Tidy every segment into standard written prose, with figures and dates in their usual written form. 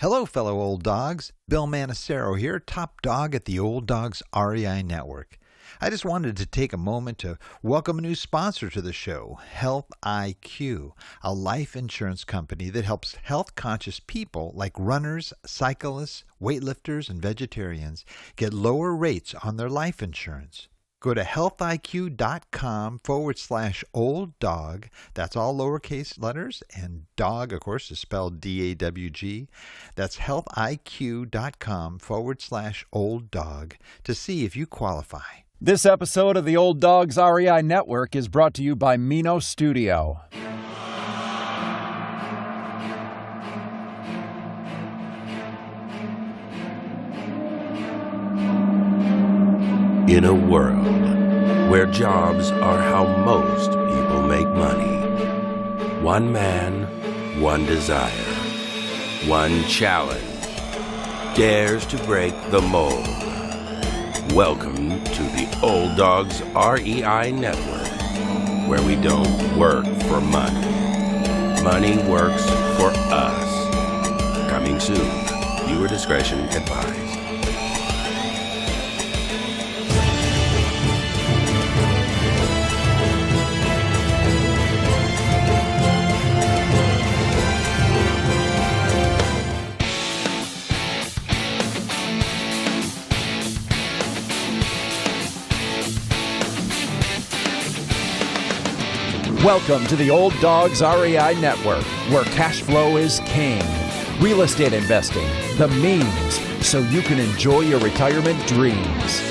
Hello, fellow old dogs. Bill Manicero here, top dog at the Old Dogs REI Network. I just wanted to take a moment to welcome a new sponsor to the show, Health IQ, a life insurance company that helps health-conscious people like runners, cyclists, weightlifters, and vegetarians get lower rates on their life insurance. Go to healthiq.com/old dog. That's all lowercase letters, and dog, of course, is spelled D-A-W-G. That's healthiq.com/old dog to see if you qualify. This episode of the Old Dogs REI Network is brought to you by Mino Studio. In a world where jobs are how most people make money, one man, one desire, one challenge dares to break the mold. Welcome to the Old Dogs REI Network, where we don't work for money. Money works for us. Coming soon. Viewer discretion advised. Welcome to the Old Dogs REI Network, where cash flow is king. Real estate investing, the means, so you can enjoy your retirement dreams.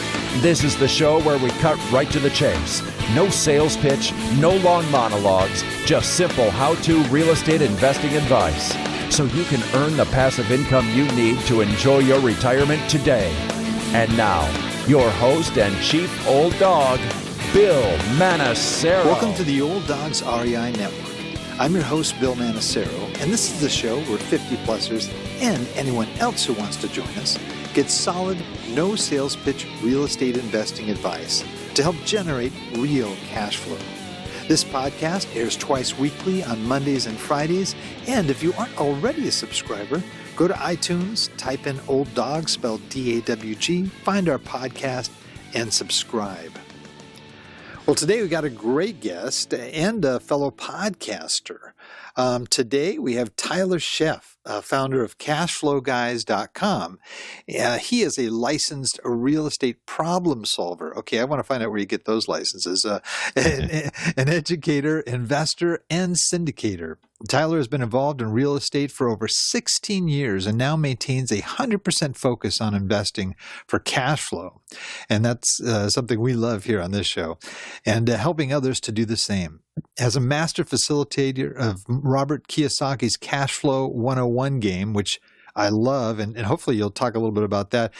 This is the show where we cut right to the chase. No sales pitch, no long monologues, just simple how-to real estate investing advice, so you can earn the passive income you need to enjoy your retirement today. And now, your host and chief old dog, Bill Manicero. Welcome to the Old Dogs REI Network. I'm your host, Bill Manicero, and this is the show where 50-plussers and anyone else who wants to join us get solid, no sales pitch real estate investing advice to help generate real cash flow. This podcast airs twice weekly on Mondays and Fridays, and if you aren't already a subscriber, go to iTunes, type in Old Dog, spelled D-A-W-G, find our podcast, and subscribe. Well, today we got a great guest and a fellow podcaster. Today we have Tyler Sheff, founder of CashflowGuys.com. He is a licensed real estate problem solver. Okay, I want to find out where you get those licenses. An educator, investor, and syndicator. Tyler has been involved in real estate for over 16 years and now maintains a 100% focus on investing for cash flow. And that's something we love here on this show, and helping others to do the same. As a master facilitator of Robert Kiyosaki's Cash Flow 101 game, which I love, and hopefully you'll talk a little bit about that.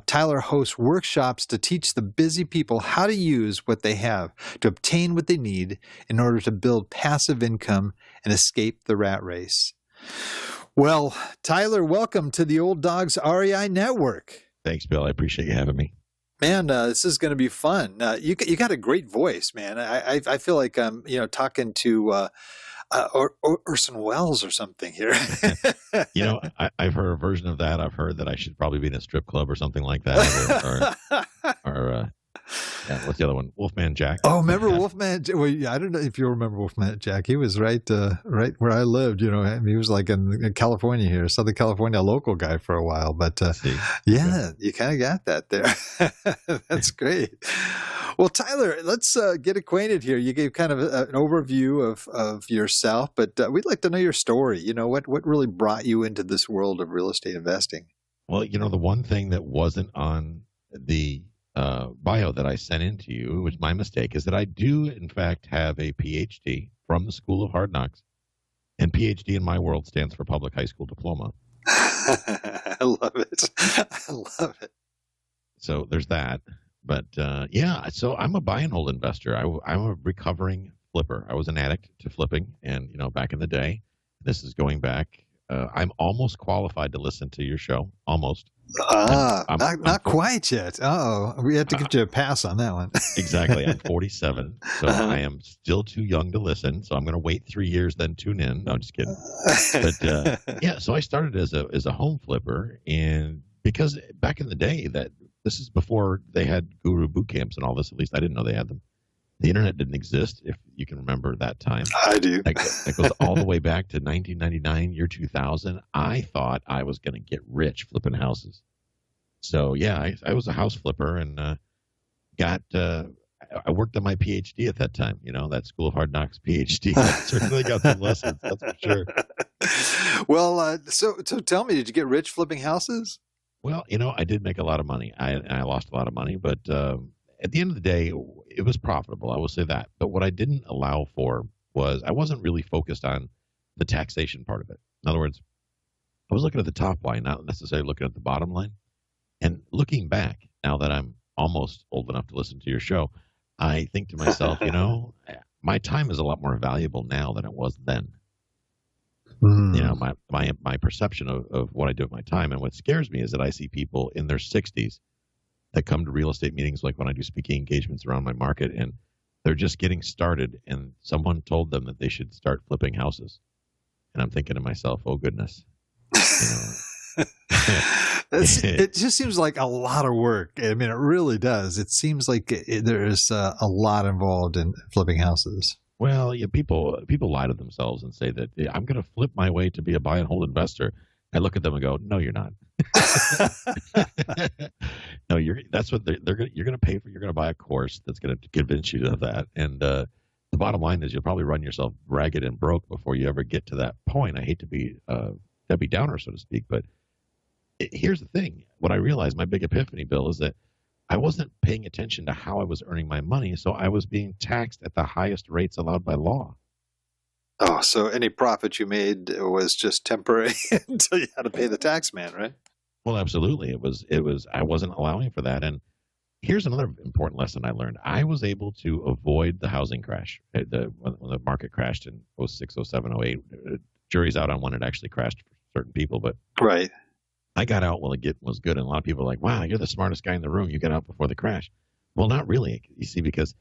Tyler hosts workshops to teach the busy people how to use what they have to obtain what they need in order to build passive income and escape the rat race. Well, Tyler, welcome to the Old Dogs REI Network. Thanks, Bill. I appreciate you having me. Man, this is going to be fun. You got a great voice, man. I feel like I'm talking to Orson Welles or something here. I've heard a version of that. I've heard that I should probably be in a strip club or something like that, or what's the other one? Wolfman Jack. Oh, remember Wolfman? Well, I don't know if you remember Wolfman Jack. He was right where I lived. He was like in California here, Southern California, a local guy for a while. But yeah, you kind of got that there. That's great. Well, Tyler, let's get acquainted here. You gave kind of an overview of yourself, but we'd like to know your story. What really brought you into this world of real estate investing? Well, the one thing that wasn't on the bio that I sent in to you, which was my mistake, is that I do, in fact, have a PhD from the School of Hard Knocks. And PhD in my world stands for Public High School Diploma. I love it. I love it. So there's that. But so I'm a buy and hold investor. I'm a recovering flipper. I was an addict to flipping, and back in the day, this is going back. I'm almost qualified to listen to your show, almost. Not quite yet. We have to give you a pass on that one. Exactly. I'm 47, so I am still too young to listen. So I'm going to wait 3 years, then tune in. No, I'm just kidding. But yeah, so I started as a home flipper, and because back in the day, that this is before they had guru boot camps and all this. At least I didn't know they had them. The internet didn't exist, if you can remember that time. I do. That goes all the way back to 1999, year 2000. I thought I was going to get rich flipping houses. So, yeah, I was a house flipper and I worked on my PhD at that time, that School of Hard Knocks PhD. I certainly got some lessons, that's for sure. Well, so tell me, did you get rich flipping houses? Well, I did make a lot of money. I lost a lot of money, but at the end of the day, it was profitable. I will say that. But what I didn't allow for was I wasn't really focused on the taxation part of it. In other words, I was looking at the top line, not necessarily looking at the bottom line. And looking back, now that I'm almost old enough to listen to your show, I think to myself, my time is a lot more valuable now than it was then. My perception of what I do with my time. And what scares me is that I see people in their 60s that come to real estate meetings, like when I do speaking engagements around my market, and they're just getting started, and someone told them that they should start flipping houses. And I'm thinking to myself, oh, goodness. It just seems like a lot of work. I mean, it really does. It seems like there's a lot involved in flipping houses. Well, yeah, people lie to themselves and say that I'm going to flip my way to be a buy and hold investor. I look at them and go, no, you're not. No, that's what you're going to pay for. You're going to buy a course that's going to convince you of that. And the bottom line is you'll probably run yourself ragged and broke before you ever get to that point. I hate to be Debbie Downer, so to speak, but here's the thing. What I realized, my big epiphany, Bill, is that I wasn't paying attention to how I was earning my money, so I was being taxed at the highest rates allowed by law. Oh, so any profit you made was just temporary until you had to pay the tax man, right? Well, absolutely. It was. I wasn't allowing for that. And here's another important lesson I learned. I was able to avoid the housing crash, when the market crashed in 06, 07, 08. Jury's out on when it actually crashed for certain people, but right. I got out while it was good. And a lot of people are like, wow, you're the smartest guy in the room. You got out before the crash. Well, not really. You see, because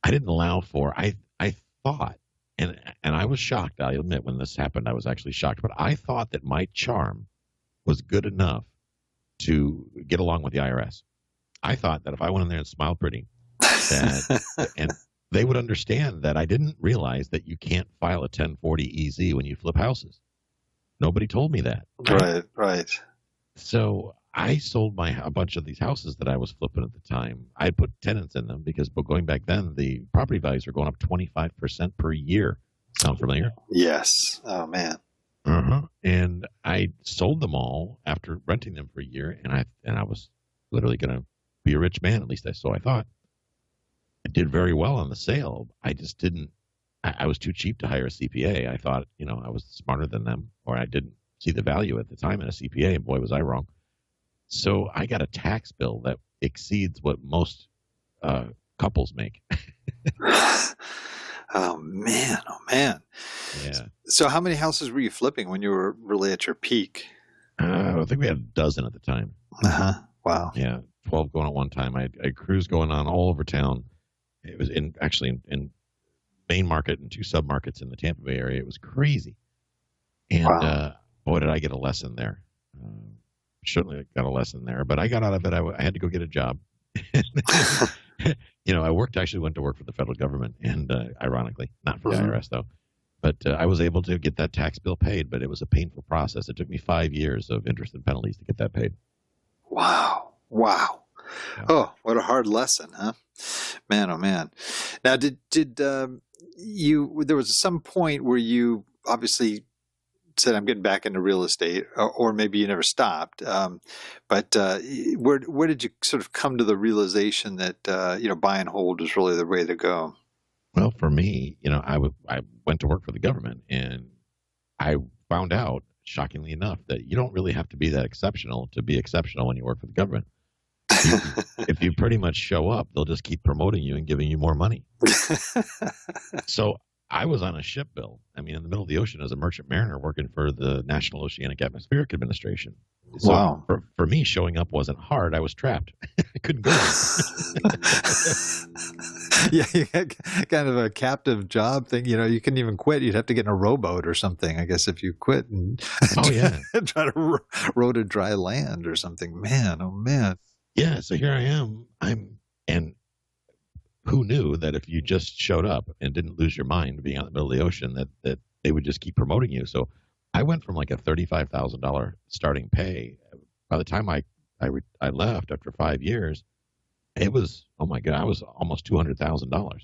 I didn't allow for, I thought, and I was shocked. I'll admit, when this happened, I was actually shocked. But I thought that my charm was good enough to get along with the IRS. I thought that if I went in there and smiled pretty, and they would understand that I didn't realize that you can't file a 1040 EZ when you flip houses. Nobody told me that. Right. So I sold a bunch of these houses that I was flipping at the time. I put tenants in them because, but going back then, the property values were going up 25% per year. Sound familiar? Yes. Oh, man. And I sold them all after renting them for a year, and I was literally going to be a rich man. At least so I thought. I did very well on the sale. I just didn't. I was too cheap to hire a CPA. I thought, I was smarter than them, or I didn't see the value at the time in a CPA, and boy, was I wrong. So I got a tax bill that exceeds what most couples make. Oh, man. Yeah. So how many houses were you flipping when you were really at your peak? I think we had a dozen at the time. Wow. Yeah, 12 going at one time. I had crews going on all over town. It was in main market and 2 submarkets in the Tampa Bay area. It was crazy. And boy, did I get a lesson there. Certainly got a lesson there, but I got out of it. I had to go get a job. I went to work for the federal government, and ironically, not for the IRS though, but I was able to get that tax bill paid, but it was a painful process. It took me 5 years of interest and penalties to get that paid. Wow. Yeah. Oh, what a hard lesson, huh? Man, oh man. Now, did there was some point where you obviously said, I'm getting back into real estate, or maybe you never stopped. But where did you sort of come to the realization that, buy and hold was really the way to go? Well, for me, I went to work for the government, and I found out, shockingly enough, that you don't really have to be that exceptional to be exceptional when you work for the government. If you pretty much show up, they'll just keep promoting you and giving you more money. So I was on a ship, Bill. I mean, in the middle of the ocean as a merchant mariner working for the National Oceanic Atmospheric Administration. So Wow. for me, showing up wasn't hard. I was trapped. I couldn't go. Yeah, you had kind of a captive job thing. You couldn't even quit. You'd have to get in a rowboat or something, I guess, if you quit and Oh, yeah. try to row to dry land or something. Man, oh man. Yeah, so here I am. And who knew that if you just showed up and didn't lose your mind being out in the middle of the ocean, that they would just keep promoting you. So I went from like a $35,000 starting pay. By the time I left after 5 years, it was, oh my God, I was almost $200,000.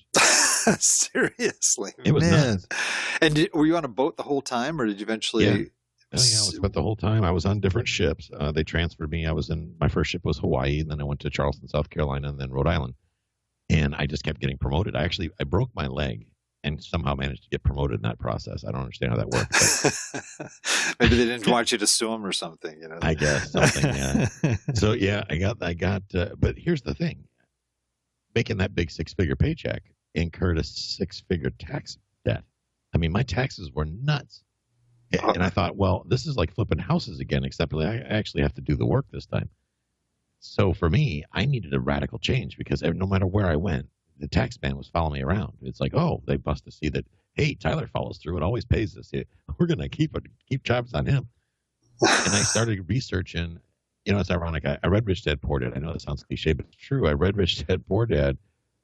Seriously, It was man. nuts. And were you on a boat the whole time, or did you eventually? Yeah. Oh, yeah, I spent the whole time. I was on different ships. They transferred me. My first ship was Hawaii, and then I went to Charleston, South Carolina, and then Rhode Island. And I just kept getting promoted. I broke my leg and somehow managed to get promoted in that process. I don't understand how that worked. Maybe they didn't want you to sue them or something. I guess something. Yeah. So yeah, I got. But here's the thing: making that big 6-figure paycheck incurred a 6-figure tax debt. I mean, my taxes were nuts. And I thought, well, this is like flipping houses again, except I actually have to do the work this time. So for me, I needed a radical change because no matter where I went, the tax man was following me around. It's like, oh, they must have seen that, hey, Tyler follows through and always pays us. We're going to keep jobs on him. And I started researching. It's ironic. I read Rich Dad, Poor Dad. I know that sounds cliche, but it's true. I read Rich Dad, Poor Dad.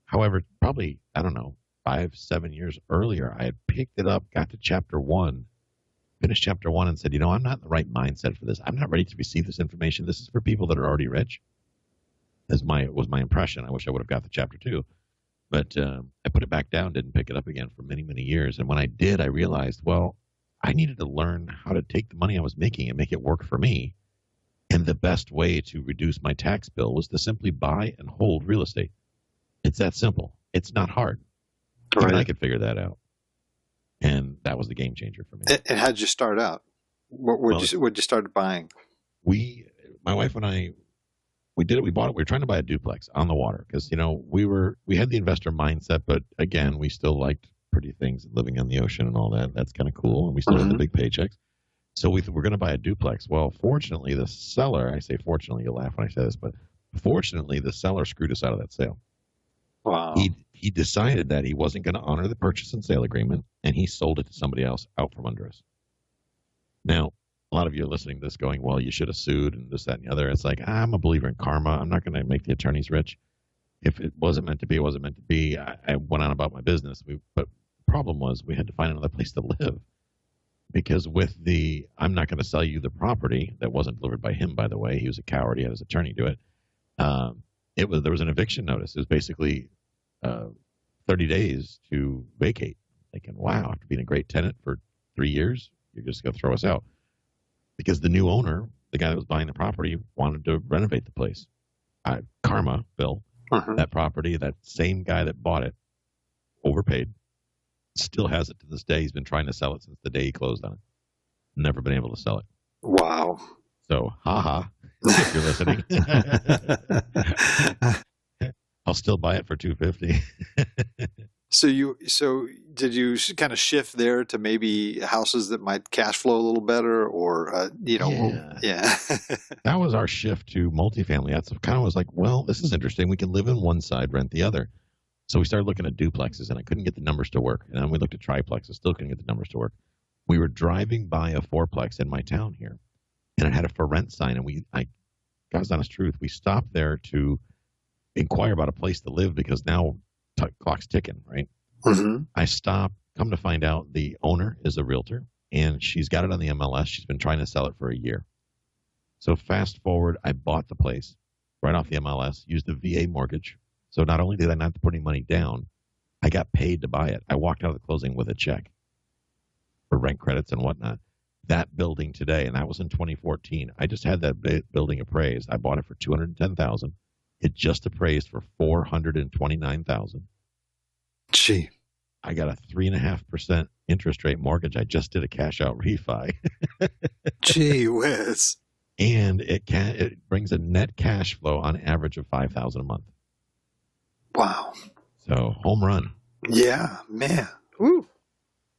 However, probably, I don't know, 5-7 years earlier, I had picked it up, got to chapter 1, finished chapter 1 and said, I'm not in the right mindset for this. I'm not ready to receive this information. This is for people that are already rich. Was my impression. I wish I would have got the chapter 2. But I put it back down, didn't pick it up again for many, many years. And when I did, I realized, well, I needed to learn how to take the money I was making and make it work for me. And the best way to reduce my tax bill was to simply buy and hold real estate. It's that simple. It's not hard. Right. Even I could figure that out. And that was the game changer for me. And how did you start out? What you start buying? My wife and I, we did it. We bought it. We were trying to buy a duplex on the water because, we had the investor mindset, but again, we still liked pretty things and living on the ocean and all that. That's kind of cool. And we still had the big paychecks. So we're going to buy a duplex. Well, fortunately, the seller, I say fortunately, you'll laugh when I say this, but fortunately, the seller screwed us out of that sale. Wow. He decided that he wasn't going to honor the purchase and sale agreement, and he sold it to somebody else out from under us. Now, a lot of you are listening to this going, well, you should have sued and this, that, and the other. It's like, I'm a believer in karma. I'm not going to make the attorneys rich. If it wasn't meant to be, it wasn't meant to be. I went on about my business. But the problem was we had to find another place to live because I'm not going to sell you the property that wasn't delivered by him, by the way. He was a coward. He had his attorney do it. There was an eviction notice. It was basically 30 days to vacate. Thinking, wow, after being a great tenant for 3 years, you're just going to throw us out. Because the new owner, the guy that was buying the property, wanted to renovate the place. Karma, Bill, that property, that same guy that bought it, overpaid, still has it to this day. He's been trying to sell it since the day he closed on it. Never been able to sell it. Wow. So, haha, if you're listening. I'll still buy it for $250. So did you kind of shift there to maybe houses that might cash flow a little better, or yeah. That was our shift to multifamily. That's kind of was like, well, this is interesting. We can live in one side, rent the other. So we started looking at duplexes, and I couldn't get the numbers to work. And then we looked at triplexes, still couldn't get the numbers to work. We were driving by a fourplex in my town here, and it had a for rent sign. And God's honest truth, we stopped there to inquire about a place to live because now clock's ticking, right? Mm-hmm. I stopped, come to find out the owner is a realtor, and she's got it on the MLS. She's been trying to sell it for a year. So fast forward, I bought the place right off the MLS, used a VA mortgage. So not only did I not have to put any money down, I got paid to buy it. I walked out of the closing with a check for rent credits and whatnot. That building today, and that was in 2014, I just had that building appraised. I bought it for $210,000. It just appraised for $429,000. Gee. I got a 3.5% interest rate mortgage. I just did a cash out refi. Gee whiz. And it brings a net cash flow on average of $5,000 a month. Wow. So home run. Yeah, man. Woo.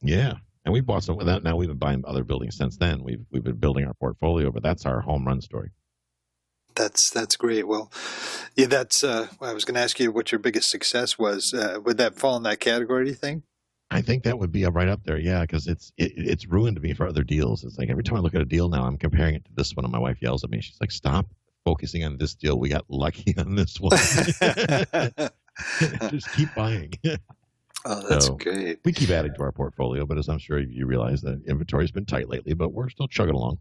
Yeah. And we bought some with that. Now we've been buying other buildings since then. We've been building our portfolio, but that's our home run story. That's great. Well, yeah, that's. I was going to ask you what your biggest success was. Would that fall in that category? Do you think? I think that would be right up there, yeah, because it's ruined me for other deals. It's like every time I look at a deal now, I'm comparing it to this one, and my wife yells at me. She's like, "Stop focusing on this deal. We got lucky on this one. Just keep buying." Oh, that's So great. we keep adding to our portfolio, but as I'm sure you realize, the inventory's been tight lately, but we're still chugging along.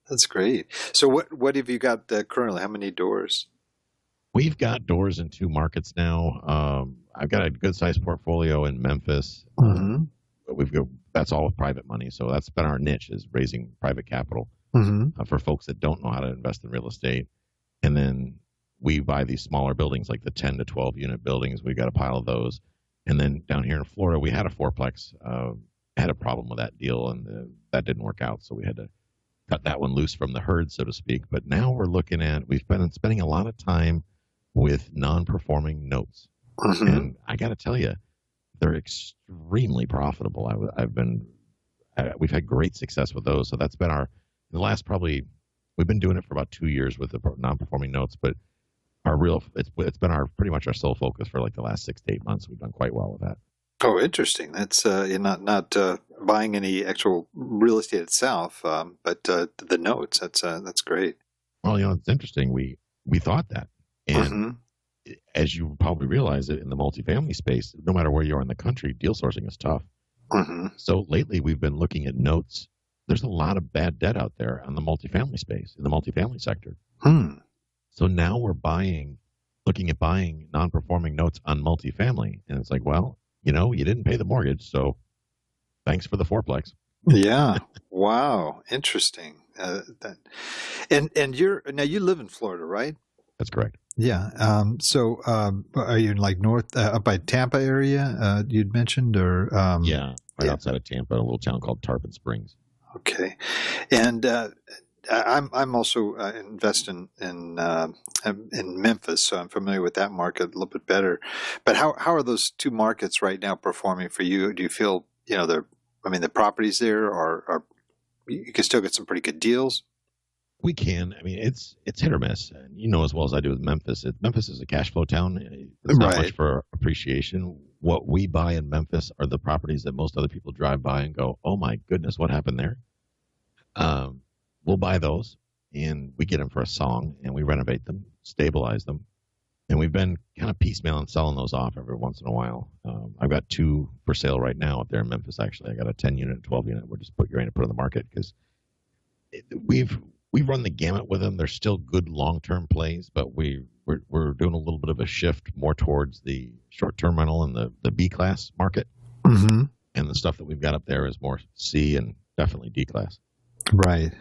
That's great. So what have you got currently? How many doors? We've got doors in 2 markets now. I've got a good sized portfolio in Memphis. Mm-hmm. But that's all with private money, so that's been our niche, is raising private capital Mm-hmm. for folks that don't know how to invest in real estate. And then we buy these smaller buildings, like the 10 to 12 unit buildings. We got a pile of those. And then down here in Florida, we had a fourplex. Had a problem with that deal, and that didn't work out, so we had to cut that one loose from the herd, so to speak. But now we've been spending a lot of time with non-performing notes. Mm-hmm. And I got to tell you, they're extremely profitable. We've had great success with those. So that's been we've been doing it for about 2 years with the non-performing notes, but it's been pretty much our sole focus for like the last 6 to 8 months. We've done quite well with that. Oh, interesting. That's you're not buying any actual real estate itself, but the notes. That's great. Well, it's interesting. We thought that, and Mm-hmm. as you probably realize, in the multifamily space, no matter where you are in the country, deal sourcing is tough. Mm-hmm. So lately, we've been looking at notes. There's a lot of bad debt out there in the multifamily space, in the multifamily sector. Hmm. So now we're looking at buying non-performing notes on multifamily, and it's like, well, you didn't pay the mortgage, so thanks for the fourplex. Yeah. Wow. Interesting. And you live in Florida, right? That's correct. Yeah. So are you in like north up by Tampa area? You'd mentioned, or Yeah, right yeah. outside of Tampa, a little town called Tarpon Springs. Okay. And I'm also invest in Memphis, so I'm familiar with that market a little bit better. But how are those 2 markets right now performing for you? Do you feel the properties there are you can still get some pretty good deals? We can. I mean, it's hit or miss. And as well as I do with Memphis. Memphis is a cash flow town. There's not Right. much for appreciation. What we buy in Memphis are the properties that most other people drive by and go, "Oh my goodness, what happened there?" We'll buy those, and we get them for a song, and we renovate them, stabilize them, and we've been kind of piecemeal selling those off every once in a while. I've got 2 for sale right now up there in Memphis. Actually, I got a 10 unit, 12 unit. We're just getting to put on the market because we've run the gamut with them. They're still good long-term plays, but we're doing a little bit of a shift more towards the short-term rental and the B-class market. Mm-hmm. And the stuff that we've got up there is more C and definitely D-class. Right.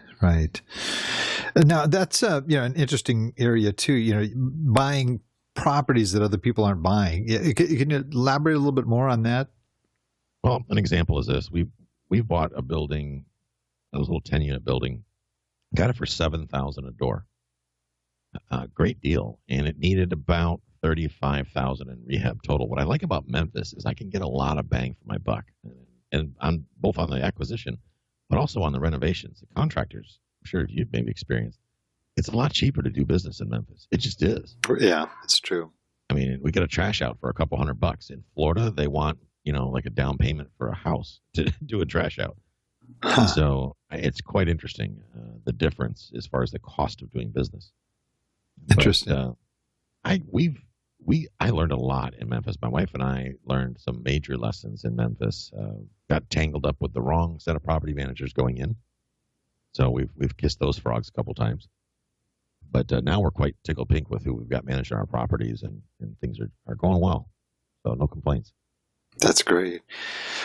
Now that's an interesting area too. Buying properties that other people aren't buying. Can you elaborate a little bit more on that? Well, an example is this: we bought a building, a little 10-unit building, got it for $7,000 a door. Great deal, and it needed about $35,000 in rehab total. What I like about Memphis is I can get a lot of bang for my buck, and on both on the acquisition, but also on the renovations. The contractors, I'm sure you've maybe experienced, it's a lot cheaper to do business in Memphis. It just is. Yeah, it's true. I mean, we get a trash out for a couple $100. In Florida, they want like a down payment for a house to do a trash out. Huh. So it's quite interesting, the difference as far as the cost of doing business. Interesting. But, I learned a lot in Memphis. My wife and I learned some major lessons in Memphis. Got tangled up with the wrong set of property managers going in, so we've kissed those frogs a couple times. But now we're quite tickle pink with who we've got managing our properties, and things are going well. So no complaints. That's great.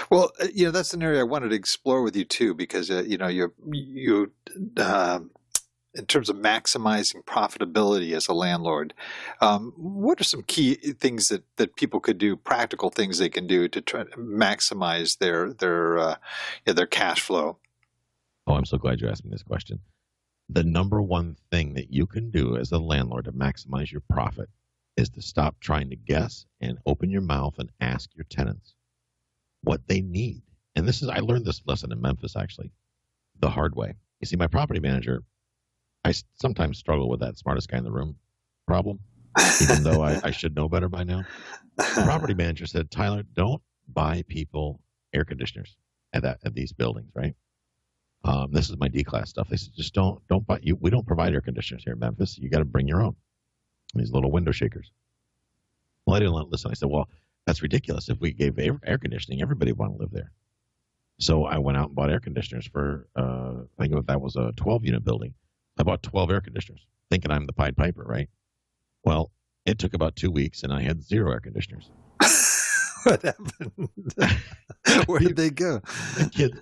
Well, that's an area I wanted to explore with you too, because you in terms of maximizing profitability as a landlord, what are some key things that people could do, practical things they can do to try to maximize their cash flow? Oh, I'm so glad you asked me this question. The number one thing that you can do as a landlord to maximize your profit is to stop trying to guess and open your mouth and ask your tenants what they need. and I learned this lesson in Memphis, actually, the hard way. You see, my property manager, I sometimes struggle with that smartest guy in the room problem, even though I should know better by now. The property manager said, Tyler, don't buy people air conditioners at these buildings, right? This is my D-class stuff. They said, just don't buy you. We don't provide air conditioners here in Memphis. You got to bring your own. These little window shakers. Well, I didn't listen. I said, well, that's ridiculous. If we gave air conditioning, everybody would want to live there. So I went out and bought air conditioners for, I think if that was a 12-unit building. I bought 12 air conditioners, thinking I'm the Pied Piper, right? Well, it took about 2 weeks, and I had 0 air conditioners. What happened? Where did they go?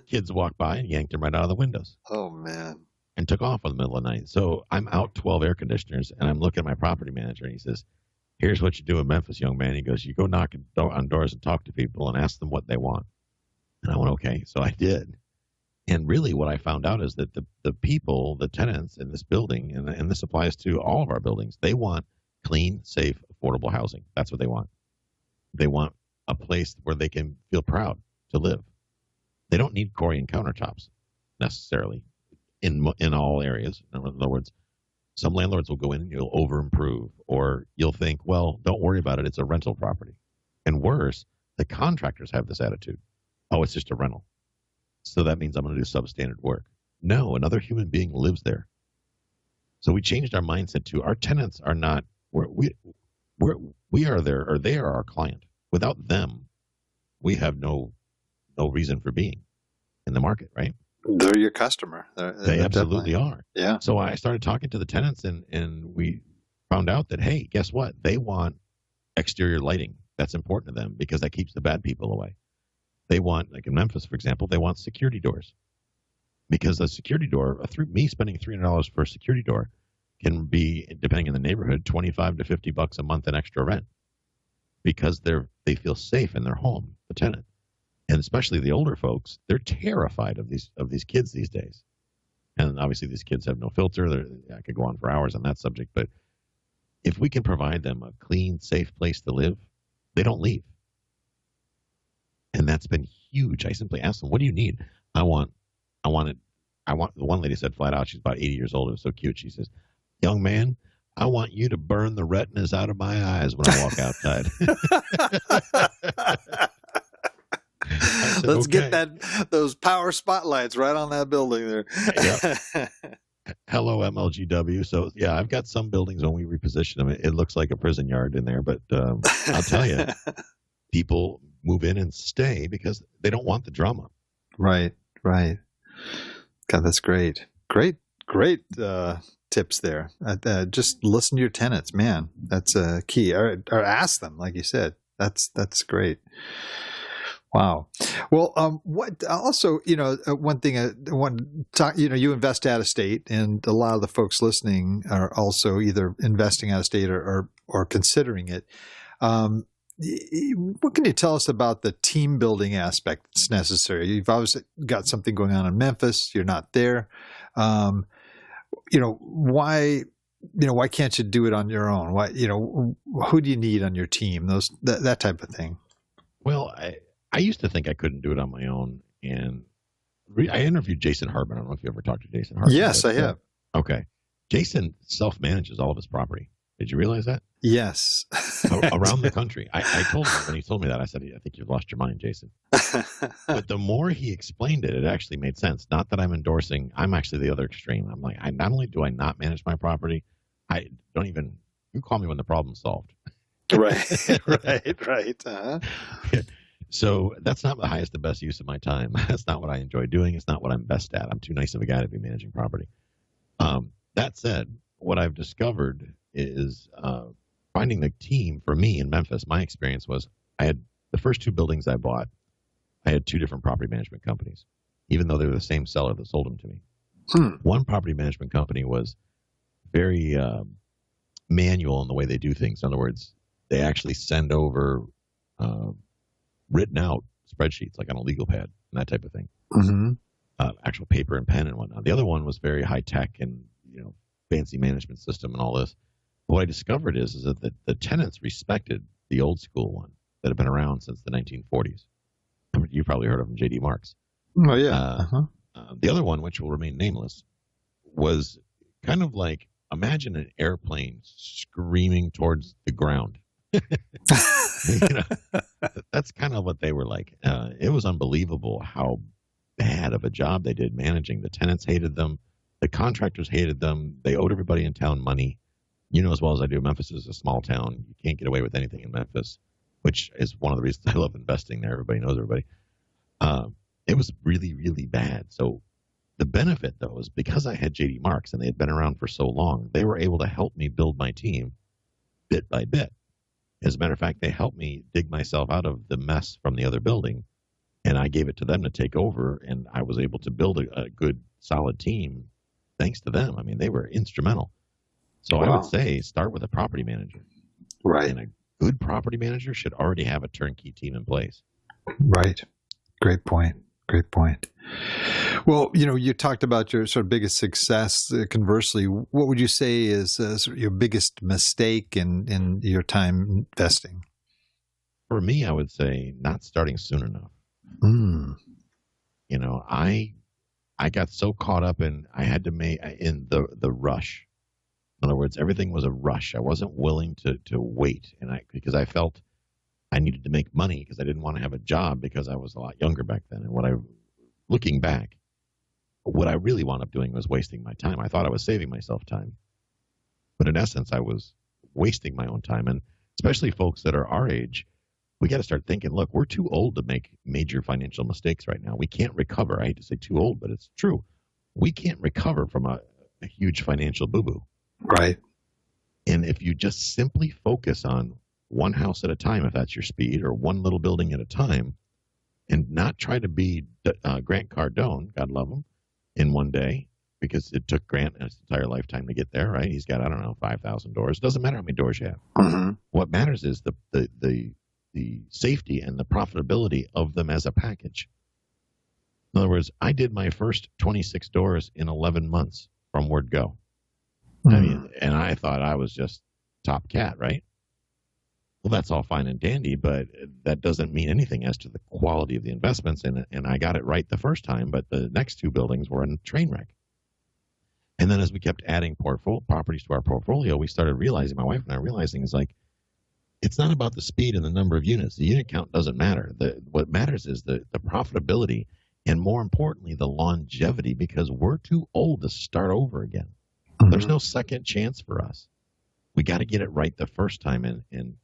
Kids walked by and yanked them right out of the windows. Oh, man. And took off in the middle of the night. So I'm out 12 air conditioners, and I'm looking at my property manager, and he says, here's what you do in Memphis, young man. He goes, you go knock on doors and talk to people and ask them what they want. And I went, okay. So I did. And really what I found out is that the people, the tenants in this building, and this applies to all of our buildings, they want clean, safe, affordable housing. That's what they want. They want a place where they can feel proud to live. They don't need Corian countertops necessarily in all areas. In other words, some landlords will go in and you'll over-improve, or you'll think, well, don't worry about it. It's a rental property. And worse, the contractors have this attitude. Oh, it's just a rental. So that means I'm going to do substandard work. No, another human being lives there. So we changed our mindset to our tenants are not, we are there, or they are our client. Without them, we have no reason for being in the market, right? They're your customer. They absolutely are. Yeah. So I started talking to the tenants, and we found out that, hey, guess what? They want exterior lighting. That's important to them because that keeps the bad people away. They want, like in Memphis, for example, they want security doors. Because a security door, me spending $300 for a security door can be, depending on the neighborhood, $25 to $50 a month in extra rent. Because they feel safe in their home, the tenant. And especially the older folks, they're terrified of these kids these days. And obviously these kids have no filter. I could go on for hours on that subject. But if we can provide them a clean, safe place to live, they don't leave. And that's been huge. I simply asked them, what do you need? I want it. The one lady said flat out, she's about 80 years old. It was so cute. She says, young man, I want you to burn the retinas out of my eyes when I walk outside. Said, Let's okay. get those power spotlights right on that building there. Yep. Hello, MLGW. So, yeah, I've got some buildings when we reposition them. It looks like a prison yard in there, but I'll tell you, people move in and stay because they don't want the drama. Right. God, that's great. Great tips there. Just listen to your tenants, man. That's key. Or ask them, like you said. That's great. Wow. Well, what also, one thing I want to talk, you invest out of state, and a lot of the folks listening are also either investing out of state or considering it. What can you tell us about the team building aspect that's necessary? You've obviously got something going on in Memphis. You're not there. Why can't you do it on your own? Why, who do you need on your team? That type of thing. Well, I used to think I couldn't do it on my own, and I interviewed Jason Hartman. I don't know if you ever talked to Jason Hartman. Yes, I have. Okay. Jason self-manages all of his property. Did you realize that? Yes. Around the country. I told him when he told me that, I said, I think you've lost your mind, Jason. But the more he explained it, it actually made sense. Not that I'm endorsing. I'm actually the other extreme. I'm like, not only do I not manage my property, I don't even, you call me when the problem's solved. Right. Uh-huh. So that's not the highest and best use of my time. That's not what I enjoy doing. It's not what I'm best at. I'm too nice of a guy to be managing property. That said, what I've discovered is finding the team. For me in Memphis, my experience was I had the first 2 buildings I bought, I had 2 different property management companies, even though they were the same seller that sold them to me. One property management company was very manual in the way they do things. In other words, they actually send over written out spreadsheets, like on a legal pad and that type of thing. Mm-hmm. Actual paper and pen and whatnot. The other one was very high tech and fancy management system and all this. But what I discovered is that the tenants respected the old school one that had been around since the 1940s. You probably heard of him, J.D. Marks. Oh, yeah. The other one, which will remain nameless, was kind of like, imagine an airplane screaming towards the ground. That's kind of what they were like. It was unbelievable how bad of a job they did managing. The tenants hated them. The contractors hated them. They owed everybody in town money. You know as well as I do, Memphis is a small town. You can't get away with anything in Memphis, which is one of the reasons I love investing there. Everybody knows everybody. It was really, really bad. So the benefit, though, is because I had J.D. Marks and they had been around for so long, they were able to help me build my team bit by bit. As a matter of fact, they helped me dig myself out of the mess from the other building, and I gave it to them to take over, and I was able to build a good, solid team thanks to them. I mean, they were instrumental. So I would say start with a property manager. Right. And a good property manager should already have a turnkey team in place. Right. Great point. Great point. Well, you talked about your sort of biggest success. Conversely, what would you say is sort of your biggest mistake in your time investing? For me, I would say not starting soon enough. I got so caught up in I had to make in the rush. In other words, everything was a rush. I wasn't willing to wait, because I felt I needed to make money because I didn't want to have a job because I was a lot younger back then. And looking back, what I really wound up doing was wasting my time. I thought I was saving myself time, but in essence, I was wasting my own time. And especially folks that are our age, we got to start thinking, look, we're too old to make major financial mistakes right now. We can't recover. I hate to say too old, but it's true. We can't recover from a huge financial boo-boo. Right. And if you just simply focus on one house at a time, if that's your speed, or one little building at a time, and not try to be Grant Cardone, God love him, in one day, because it took Grant his entire lifetime to get there, right? He's got, 5,000 doors. It doesn't matter how many doors you have. Mm-hmm. What matters is the safety and the profitability of them as a package. In other words, I did my first 26 doors in 11 months from word go. And I thought I was just top cat, right? Well, that's all fine and dandy, but that doesn't mean anything as to the quality of the investments. And I got it right the first time, but the next two buildings were a train wreck. And then as we kept adding properties to our portfolio, we started realizing, my wife and I realizing, is like, it's not about the speed and the number of units. The unit count doesn't matter. What matters is the profitability, and more importantly, the longevity, because we're too old to start over again. Mm-hmm. There's no second chance for us. We got to get it right the first time. And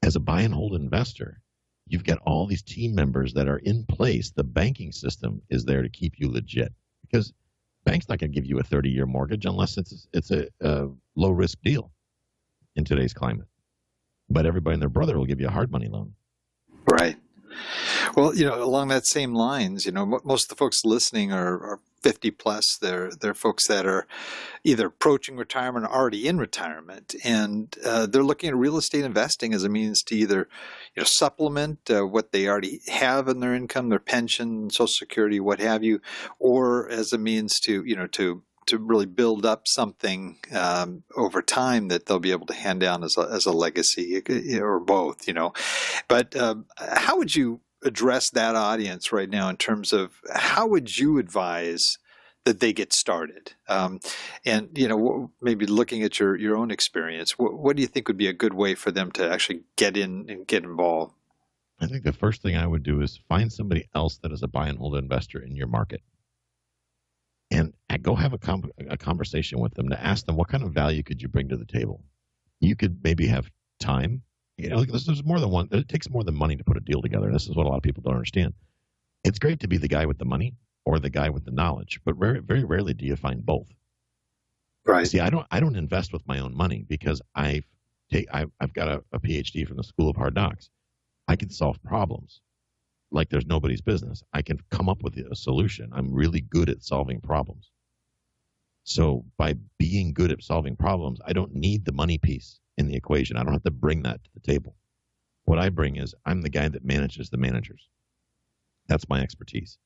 as a buy and hold investor, you've got all these team members that are in place. The banking system is there to keep you legit, because bank's not going to give you a 30-year mortgage unless it's a low-risk deal in today's climate. But everybody and their brother will give you a hard money loan. Right. Well, along that same lines, most of the folks listening are 50 plus. They're folks that are either approaching retirement or already in retirement, and they're looking at real estate investing as a means to either supplement what they already have in their income, their pension, Social Security, what have you, or as a means to really build up something over time that they'll be able to hand down as a legacy, or both. But how would you address that audience right now in terms of how would you advise that they get started? And maybe looking at your own experience, what do you think would be a good way for them to actually get in and get involved? I think the first thing I would do is find somebody else that is a buy and hold investor in your market. And go have a conversation with them to ask them, what kind of value could you bring to the table? You could maybe have time. There's more than one. It takes more than money to put a deal together. This is what a lot of people don't understand. It's great to be the guy with the money or the guy with the knowledge, but very, very rarely do you find both. Right. See, I don't invest with my own money because I've got a PhD from the School of Hard Knocks. I can solve problems like there's nobody's business. I can come up with a solution. I'm really good at solving problems. So by being good at solving problems, I don't need the money piece in the equation. I don't have to bring that to the table. What I bring is I'm the guy that manages the managers. That's my expertise.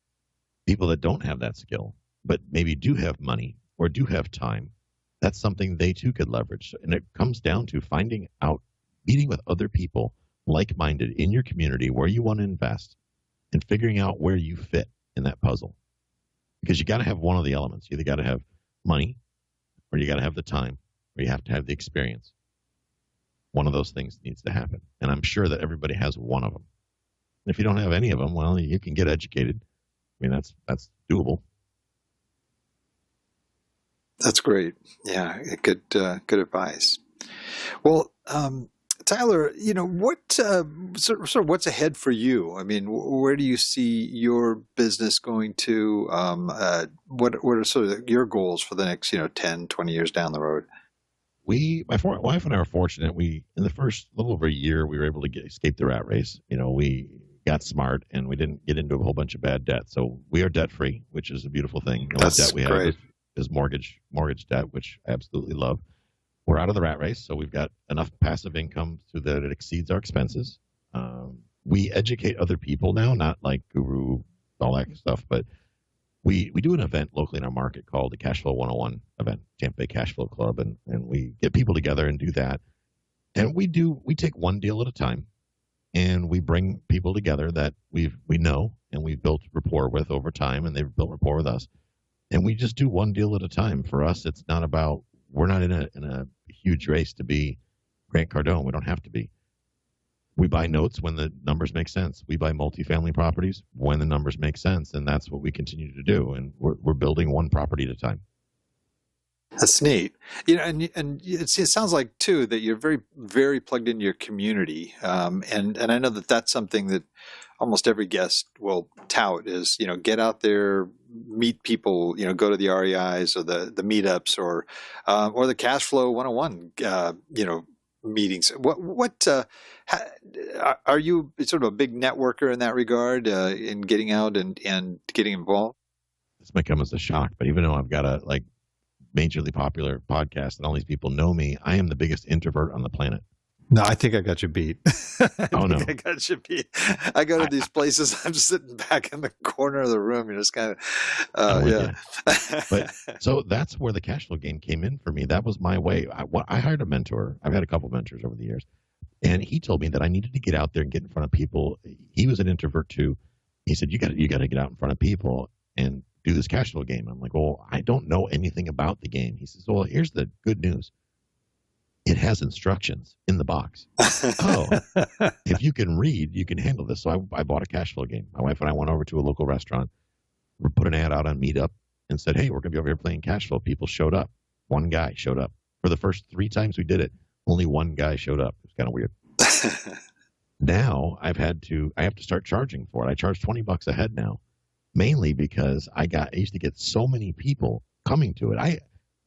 People that don't have that skill, but maybe do have money or do have time, that's something they too could leverage. And it comes down to finding out, meeting with other people like-minded in your community where you want to invest, and figuring out where you fit in that puzzle. Because you got to have one of the elements. You either got to have money, or you got to have the time, or you have to have the experience. One of those things needs to happen. And I'm sure that everybody has one of them. And if you don't have any of them, well, you can get educated. I mean, that's doable. That's great. Yeah, good advice. Well, Tyler, what sort of what's ahead for you? I mean, where do you see your business going to? What are sort of your goals for the next 10, 20 years down the road? My wife and I are fortunate. In the first little over a year, we were able to escape the rat race. We got smart and we didn't get into a whole bunch of bad debt. So we are debt free, which is a beautiful thing. The only That's debt we great. have is mortgage debt, which I absolutely love. We're out of the rat race, so we've got enough passive income so that it exceeds our expenses. We educate other people now, not like guru, all that stuff, but we do an event locally in our market called the Cash Flow 101 event, Tampa Bay Cash Flow Club, and we get people together and do that. And we take one deal at a time, and we bring people together that we know and we've built rapport with over time, and they've built rapport with us. And we just do one deal at a time. For us, it's not about, we're not in a huge race to be Grant Cardone. We don't have to be. We buy notes when the numbers make sense. We buy multifamily properties when the numbers make sense, and that's what we continue to do. And we're building one property at a time. That's neat. And it sounds like too that you're very, very plugged into your community. And I know that that's something that almost every guest will tout is, get out there, meet people, go to the REIs or the meetups or the Cash Flow 101, meetings. Are you sort of a big networker in that regard, in getting out and getting involved? This might come as a shock, but even though I've got a majorly popular podcast and all these people know me, I am the biggest introvert on the planet. No, I think I got you beat. Oh, no. I got you beat. I go to these places, I'm sitting back in the corner of the room. You're just kind of, yeah. But so that's where the cash flow game came in for me. That was my way. I hired a mentor. I've had a couple of mentors over the years. And he told me that I needed to get out there and get in front of people. He was an introvert too. He said, you got to get out in front of people and do this cash flow game. I'm like, well, I don't know anything about the game. He says, well, here's the good news. It has instructions in the box. Oh, if you can read, you can handle this. So I bought a cash flow game. My wife and I went over to a local restaurant. We put an ad out on Meetup and said, hey, we're going to be over here playing cash flow. People showed up. One guy showed up. For the first 3 times we did it, only one guy showed up. It was kind of weird. Now I have to start charging for it. I charge $20 a head now, mainly because I used to get so many people coming to it. I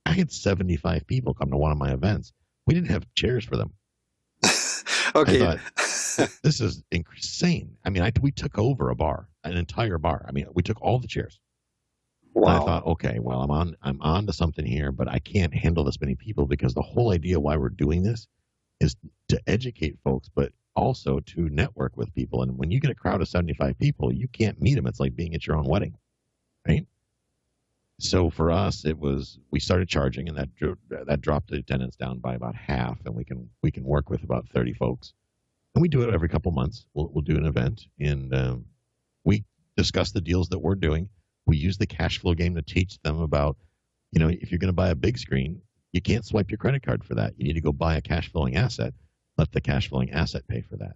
had 75 people come to one of my events. We didn't have chairs for them. Okay. I thought, this is insane. I mean, we took over a bar, an entire bar. I mean, we took all the chairs. Wow. And I thought, okay, well, I'm on to something here, but I can't handle this many people because the whole idea why we're doing this is to educate folks, but also to network with people. And when you get a crowd of 75 people, you can't meet them. It's like being at your own wedding, right? So for us, we started charging, and that dropped the attendance down by about half, and we can work with about 30 folks. And we do it every couple months. We'll do an event, and we discuss the deals that we're doing. We use the cash flow game to teach them about, if you're going to buy a big screen, you can't swipe your credit card for that. You need to go buy a cash flowing asset. Let the cash flowing asset pay for that.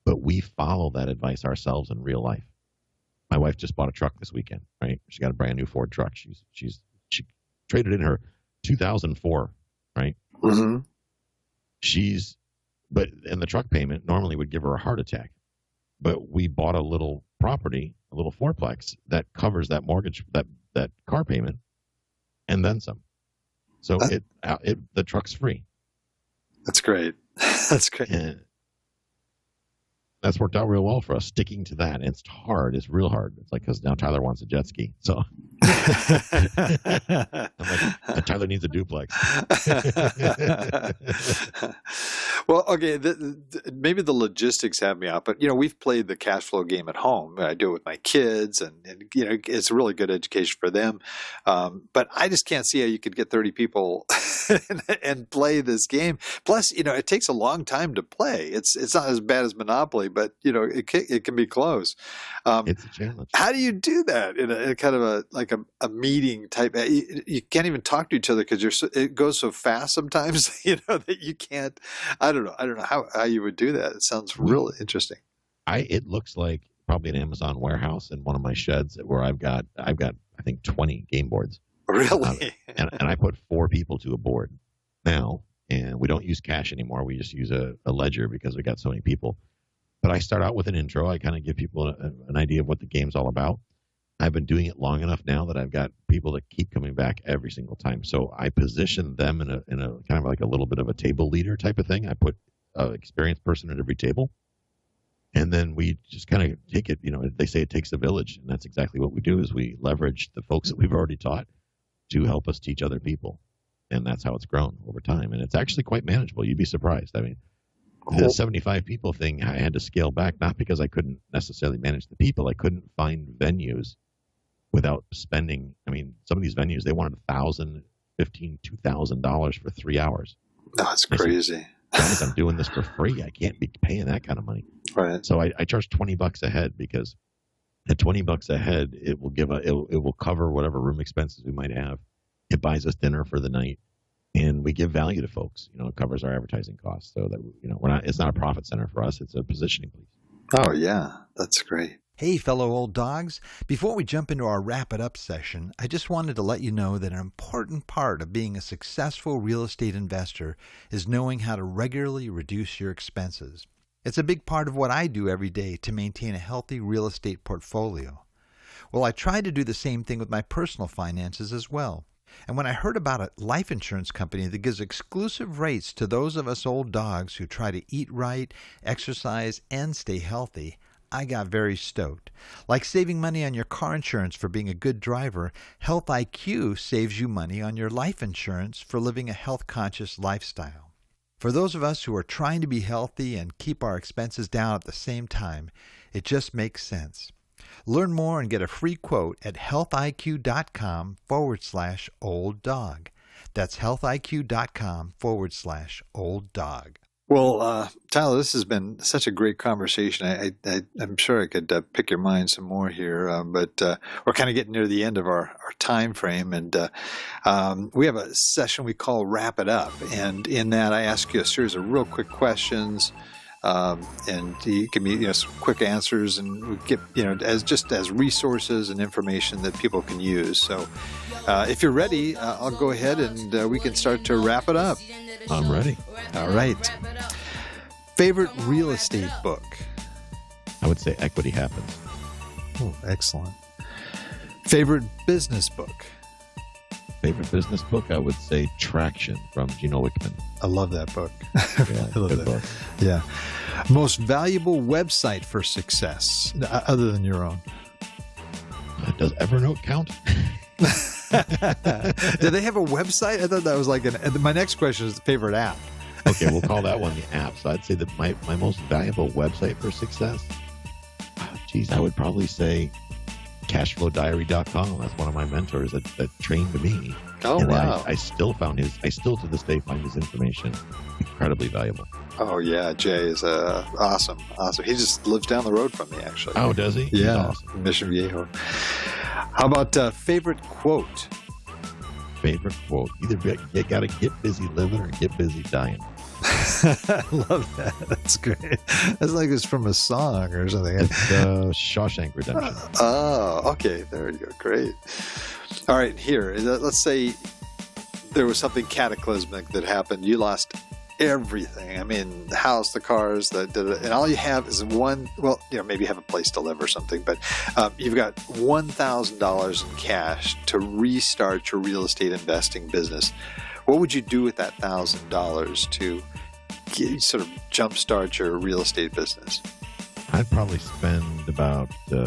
But we follow that advice ourselves in real life. My wife just bought a truck this weekend, right? She got a brand new Ford truck. She traded in her 2004, right? Mm-hmm. And the truck payment normally would give her a heart attack. But we bought a little property, a little fourplex that covers that mortgage, that car payment, and then some. So the truck's free. That's great. That's great. And that's worked out real well for us, sticking to that. It's hard. It's real hard. It's like, because now Tyler wants a jet ski. So I'm like, Tyler needs a duplex. Well, okay, maybe the logistics have me out, but we've played the cash flow game at home. I do it with my kids, and it's a really good education for them. But I just can't see how you could get 30 people and play this game. Plus, it takes a long time to play. It's not as bad as Monopoly, but it can be close. It's a challenge. How do you do that in a kind of a meeting type? You can't even talk to each other because it goes so fast sometimes, that you can't. I don't know how you would do that. It sounds really interesting. It looks like probably an Amazon warehouse in one of my sheds where I've got I think 20 game boards. Really? And I put 4 people to a board now, and we don't use cash anymore. We just use a ledger because we got so many people. But I start out with an intro. I kind of give people an idea of what the game's all about. I've been doing it long enough now that I've got people that keep coming back every single time. So I position them in a kind of like a little bit of a table leader type of thing. I put an experienced person at every table, and then we just kind of take it. They say it takes a village, and that's exactly what we do. Is we leverage the folks that we've already taught to help us teach other people, and that's how it's grown over time. And it's actually quite manageable. You'd be surprised. I mean, the 75 people thing, I had to scale back, not because I couldn't necessarily manage the people. I couldn't find venues without spending. I mean, some of these venues, they wanted $1,000, $1,500, $2,000 for 3 hours. That's crazy. Guys, I'm doing this for free. I can't be paying that kind of money. Right. So I charge $20 a head, because at $20 a head, it will cover whatever room expenses we might have. It buys us dinner for the night, and we give value to folks. It covers our advertising costs, so that it's not a profit center for us. It's a positioning piece. Oh yeah, that's great. Hey, fellow old dogs. Before we jump into our wrap it up session, I just wanted to let you know that an important part of being a successful real estate investor is knowing how to regularly reduce your expenses. It's a big part of what I do every day to maintain a healthy real estate portfolio. Well, I try to do the same thing with my personal finances as well. And when I heard about a life insurance company that gives exclusive rates to those of us old dogs who try to eat right, exercise, and stay healthy, I got very stoked. Like saving money on your car insurance for being a good driver, Health IQ saves you money on your life insurance for living a health-conscious lifestyle. For those of us who are trying to be healthy and keep our expenses down at the same time, it just makes sense. Learn more and get a free quote at healthiq.com/old dog. That's healthiq.com/old dog. Well, Tyler, this has been such a great conversation. I'm sure I could pick your mind some more here, but we're kind of getting near the end of our time frame, and we have a session we call Wrap It Up, and in that I ask you a series of real quick questions, and you give me some quick answers, and we get as resources and information that people can use. So if you're ready, I'll go ahead and we can start to wrap it up. I'm ready. All right. Favorite real estate book? I would say Equity Happens. Oh, excellent. Favorite business book? Favorite business book? I would say Traction from Gino Wickman. I love that book. Yeah, I love good that book. Yeah. Most valuable website for success, other than your own? Does Evernote count? Do they have a website? I thought that was my next question is the favorite app. Okay, we'll call that one the app. So I'd say that my most valuable website for success, I would probably say cashflowdiary.com. That's one of my mentors that trained me. Oh, and wow. I still to this day find his information incredibly valuable. Oh, yeah. Jay is awesome. He just lives down the road from me, actually. Oh, does he? He's Yeah. awesome. Mission Viejo. How about favorite quote? Favorite quote? Either you got to get busy living or get busy dying. I love that. That's great. That's like it's from a song or something. It's Shawshank Redemption. Oh, okay. There you go. Great. All right. Here, let's say there was something cataclysmic that happened. You lost everything. I mean, the house, the cars, and all you have is one. Well, maybe you have a place to live or something, but you've got $1,000 in cash to restart your real estate investing business. What would you do with that $1,000 to sort of jumpstart your real estate business? I'd probably spend about 6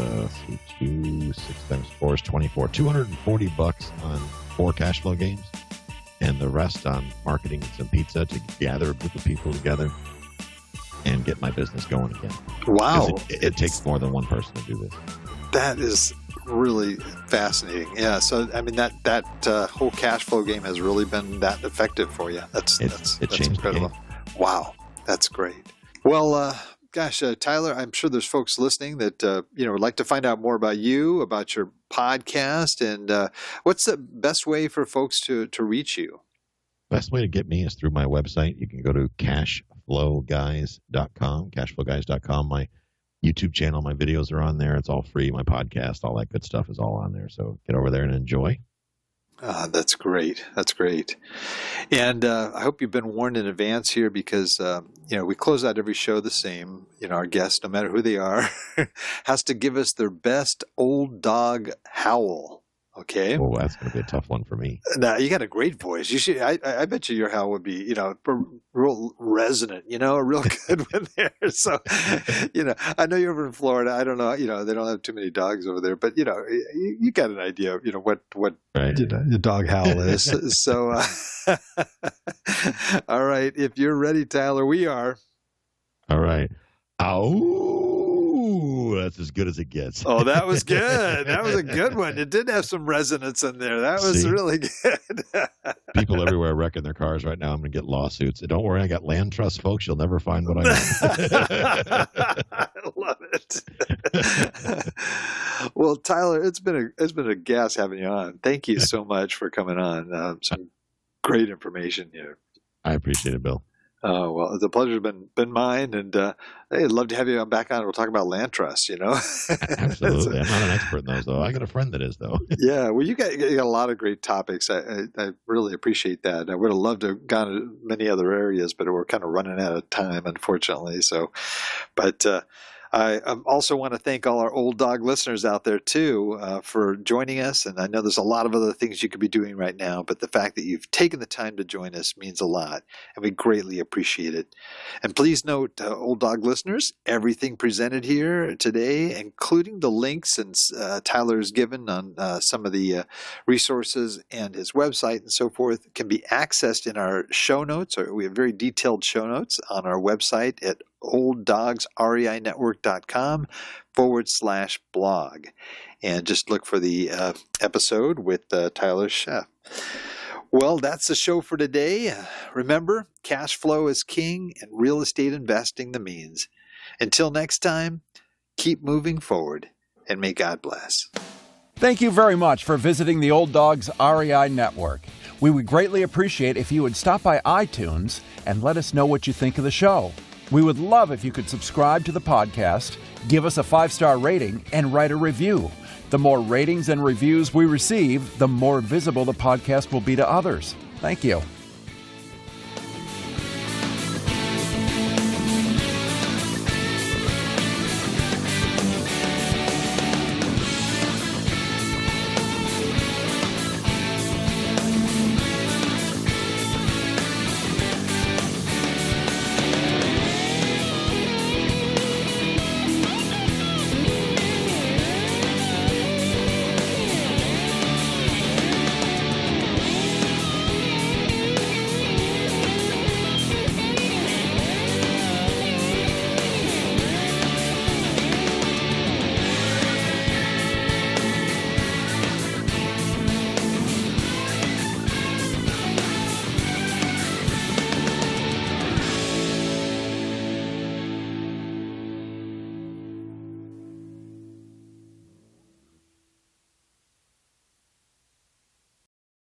times 4 is 24, $240 on 4 cash flow games, and the rest on marketing some pizza to gather a group of people together and get my business going again. Wow. It takes more than one person to do this. That is really fascinating. Yeah. So, I mean, that whole cash flow game has really been that effective for you. That's changed incredible. the game. Wow. That's great. Well, gosh, Tyler, I'm sure there's folks listening that, would like to find out more about you, about your podcast, and what's the best way for folks to reach you? Best way to get me is through my website. You can go to cashflowguys.com. My YouTube channel, my videos are on there. It's all free. My podcast, all that good stuff is all on there. So get over there and enjoy. That's great. That's great. And I hope you've been warned in advance here because, we close out every show the same. Our guest, no matter who they are, has to give us their best old dog howl. Okay. Oh, that's going to be a tough one for me. Now, you got a great voice. You should. I bet you your howl would be, real resonant. A real good one there. So, I know you're over in Florida. I don't know. They don't have too many dogs over there, but you got an idea. Of, what right. The dog howl is. So, all right. If you're ready, Tyler, we are. All right. Ow. That's as good as it gets. Oh, that was good. That was a good one. It did have some resonance in there. That was really good. People everywhere wrecking their cars right now. I'm going to get lawsuits. Don't worry, I got land trust, folks. You'll never find what I want. I love it. Well, Tyler, it's been a gas having you on. Thank you so much for coming on. Some great information here. I appreciate it, Bill. Oh, well, the pleasure's been mine, and I'd love to have you back on. We'll talk about land trusts, Absolutely. I'm not an expert in those, though. I got a friend that is, though. Yeah, well, you got a lot of great topics. I really appreciate that. I would have loved to have gone to many other areas, but we're kind of running out of time, unfortunately. So, but I also want to thank all our old dog listeners out there, too, for joining us. And I know there's a lot of other things you could be doing right now, but the fact that you've taken the time to join us means a lot, and we greatly appreciate it. And please note, old dog listeners, everything presented here today, including the links and Tyler's given on some of the resources and his website and so forth, can be accessed in our show notes. We have very detailed show notes on our website at olddogsreinetwork.com/blog. And just look for the episode with Tyler Sheff. Well, that's the show for today. Remember, cash flow is king and real estate investing the means. Until next time, keep moving forward and may God bless. Thank you very much for visiting the Old Dogs REI Network. We would greatly appreciate if you would stop by iTunes and let us know what you think of the show. We would love if you could subscribe to the podcast, give us a 5-star rating, and write a review. The more ratings and reviews we receive, the more visible the podcast will be to others. Thank you.